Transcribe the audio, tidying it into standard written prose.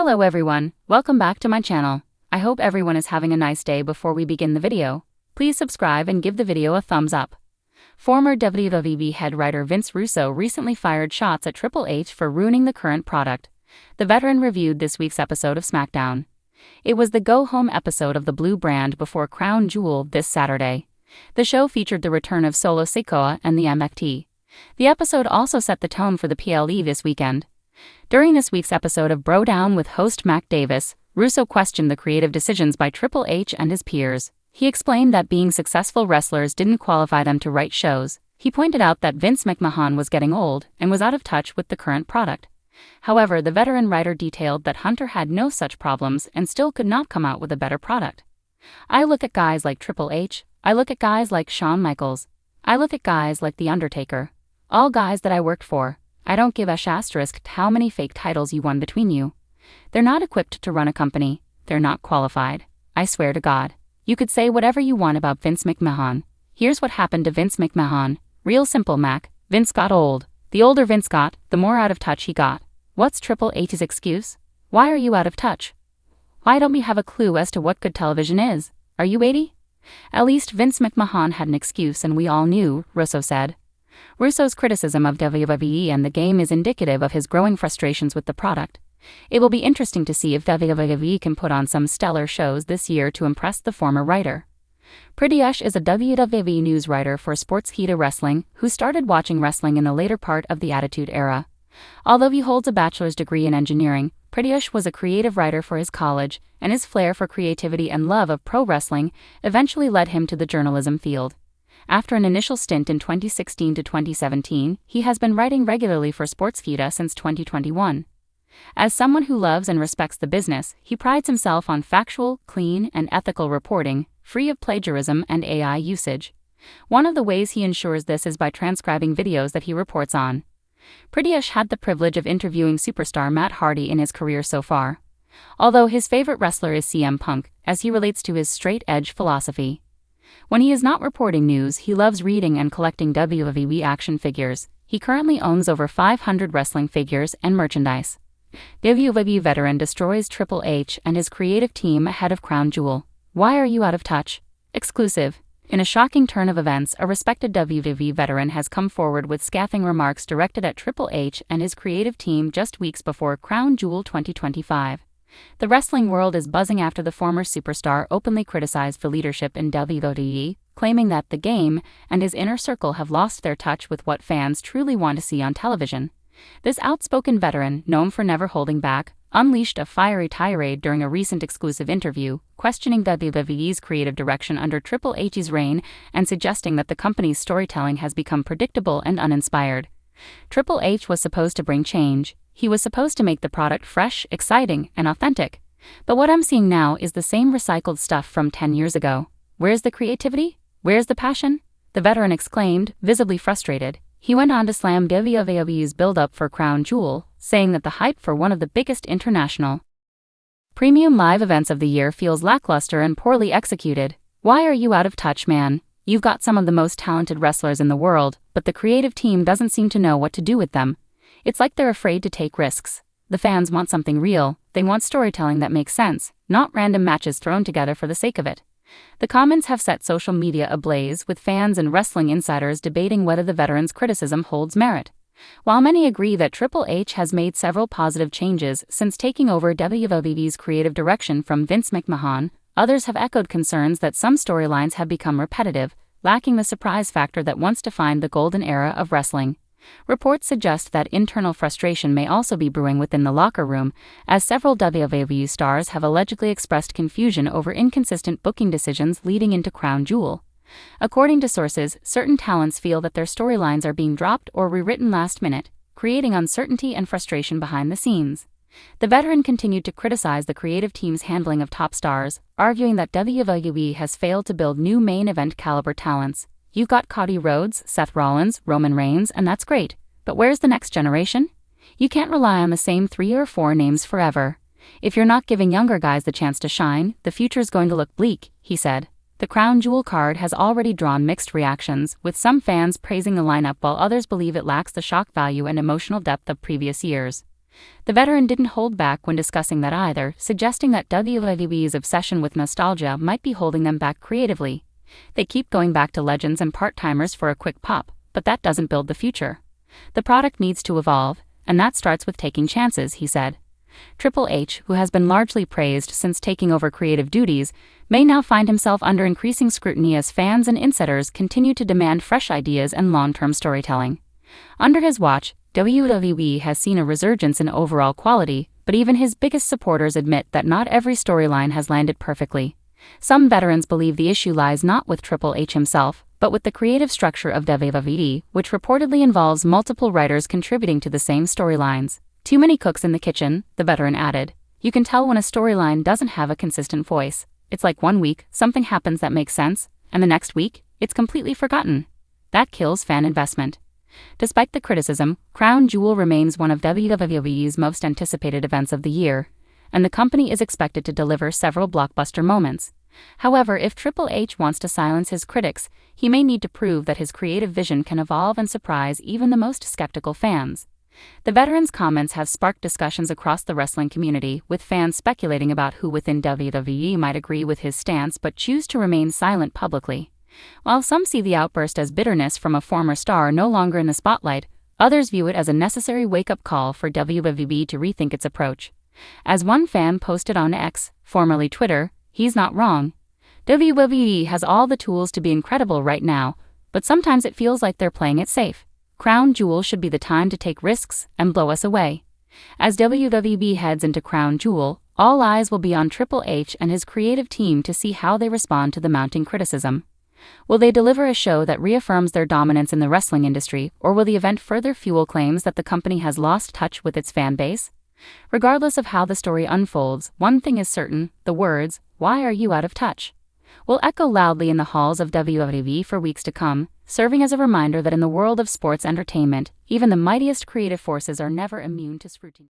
Hello everyone, welcome back to my channel. I hope everyone is having a nice day. Before we begin the video, please subscribe and give the video a thumbs up. Former WWE head writer Vince Russo recently fired shots at Triple H for ruining the current product. The veteran reviewed this week's episode of SmackDown. It was the go-home episode of the Blue brand before Crown Jewel this Saturday. The show featured the return of Solo Sikoa and the MFT. The episode also set the tone for the PLE this weekend. During this week's episode of Bro Down with host Mac Davis, Russo questioned the creative decisions by Triple H and his peers. He explained that being successful wrestlers didn't qualify them to write shows. He pointed out that Vince McMahon was getting old and was out of touch with the current product. However, the veteran writer detailed that Hunter had no such problems and still could not come out with a better product. "I look at guys like Triple H, I look at guys like Shawn Michaels, I look at guys like The Undertaker. All guys that I worked for. I don't give a asterisk how many fake titles you won between you. They're not equipped to run a company. They're not qualified. I swear to God. You could say whatever you want about Vince McMahon. Here's what happened to Vince McMahon. Real simple, Mac. Vince got old. The older Vince got, the more out of touch he got. What's Triple H's excuse? Why are you out of touch? Why don't we have a clue as to what good television is? Are you 80? At least Vince McMahon had an excuse and we all knew," Russo said. Russo's criticism of WWE and the game is indicative of his growing frustrations with the product. It will be interesting to see if WWE can put on some stellar shows this year to impress the former writer. Prityash is a WWE news writer for Sportskeeda Wrestling who started watching wrestling in the later part of the Attitude Era. Although he holds a bachelor's degree in engineering, Prityash was a creative writer for his college, and his flair for creativity and love of pro wrestling eventually led him to the journalism field. After an initial stint in 2016 to 2017, he has been writing regularly for Sportskeeda since 2021. As someone who loves and respects the business, he prides himself on factual, clean, and ethical reporting, free of plagiarism and AI usage. One of the ways he ensures this is by transcribing videos that he reports on. Prityash had the privilege of interviewing superstar Matt Hardy in his career so far. Although his favorite wrestler is CM Punk, as he relates to his straight-edge philosophy. When he is not reporting news, he loves reading and collecting WWE action figures. He currently owns over 500 wrestling figures and merchandise. WWE veteran destroys Triple H and his creative team ahead of Crown Jewel. Why are you out of touch? Exclusive. In a shocking turn of events, a respected WWE veteran has come forward with scathing remarks directed at Triple H and his creative team just weeks before Crown Jewel 2025. The wrestling world is buzzing after the former superstar openly criticized for leadership in WWE, claiming that the game and his inner circle have lost their touch with what fans truly want to see on television. This outspoken veteran, known for never holding back, unleashed a fiery tirade during a recent exclusive interview, questioning WWE's creative direction under Triple H's reign and suggesting that the company's storytelling has become predictable and uninspired. Triple H was supposed to bring change. He was supposed to make the product fresh, exciting, and authentic. But what I'm seeing now is the same recycled stuff from 10 years ago. Where's the creativity? Where's the passion? The veteran exclaimed, visibly frustrated. He went on to slam WWE's build-up for Crown Jewel, saying that the hype for one of the biggest international premium live events of the year feels lackluster and poorly executed. Why are you out of touch, man? You've got some of the most talented wrestlers in the world, but the creative team doesn't seem to know what to do with them. It's like they're afraid to take risks. The fans want something real. They want storytelling that makes sense, not random matches thrown together for the sake of it. The comments have set social media ablaze, with fans and wrestling insiders debating whether the veteran's criticism holds merit. While many agree that Triple H has made several positive changes since taking over WWE's creative direction from Vince McMahon, others have echoed concerns that some storylines have become repetitive, lacking the surprise factor that once defined the golden era of wrestling. Reports suggest that internal frustration may also be brewing within the locker room, as several WWE stars have allegedly expressed confusion over inconsistent booking decisions leading into Crown Jewel. According to sources, certain talents feel that their storylines are being dropped or rewritten last minute, creating uncertainty and frustration behind the scenes. The veteran continued to criticize the creative team's handling of top stars, arguing that WWE has failed to build new main event caliber talents. You've got Cody Rhodes, Seth Rollins, Roman Reigns, and that's great. But where's the next generation? You can't rely on the same 3 or 4 names forever. If you're not giving younger guys the chance to shine, the future's going to look bleak, he said. The Crown Jewel card has already drawn mixed reactions, with some fans praising the lineup while others believe it lacks the shock value and emotional depth of previous years. The veteran didn't hold back when discussing that either, suggesting that WWE's obsession with nostalgia might be holding them back creatively. They keep going back to legends and part-timers for a quick pop, but that doesn't build the future. The product needs to evolve, and that starts with taking chances, he said. Triple H, who has been largely praised since taking over creative duties, may now find himself under increasing scrutiny as fans and insiders continue to demand fresh ideas and long-term storytelling. Under his watch, WWE has seen a resurgence in overall quality, but even his biggest supporters admit that not every storyline has landed perfectly. Some veterans believe the issue lies not with Triple H himself, but with the creative structure of WWE, which reportedly involves multiple writers contributing to the same storylines. Too many cooks in the kitchen, the veteran added. You can tell when a storyline doesn't have a consistent voice. It's like one week, something happens that makes sense, and the next week, it's completely forgotten. That kills fan investment. Despite the criticism, Crown Jewel remains one of WWE's most anticipated events of the year, and the company is expected to deliver several blockbuster moments. However, if Triple H wants to silence his critics, he may need to prove that his creative vision can evolve and surprise even the most skeptical fans. The veteran's comments have sparked discussions across the wrestling community, with fans speculating about who within WWE might agree with his stance but choose to remain silent publicly. While some see the outburst as bitterness from a former star no longer in the spotlight, others view it as a necessary wake-up call for WWE to rethink its approach. As one fan posted on X, formerly Twitter, "He's not wrong. WWE has all the tools to be incredible right now, but sometimes it feels like they're playing it safe. Crown Jewel should be the time to take risks and blow us away." As WWE heads into Crown Jewel, all eyes will be on Triple H and his creative team to see how they respond to the mounting criticism. Will they deliver a show that reaffirms their dominance in the wrestling industry, or will the event further fuel claims that the company has lost touch with its fan base? Regardless of how the story unfolds, one thing is certain: the words, "Why are you out of touch?" will echo loudly in the halls of WWE for weeks to come, serving as a reminder that in the world of sports entertainment, even the mightiest creative forces are never immune to scrutiny.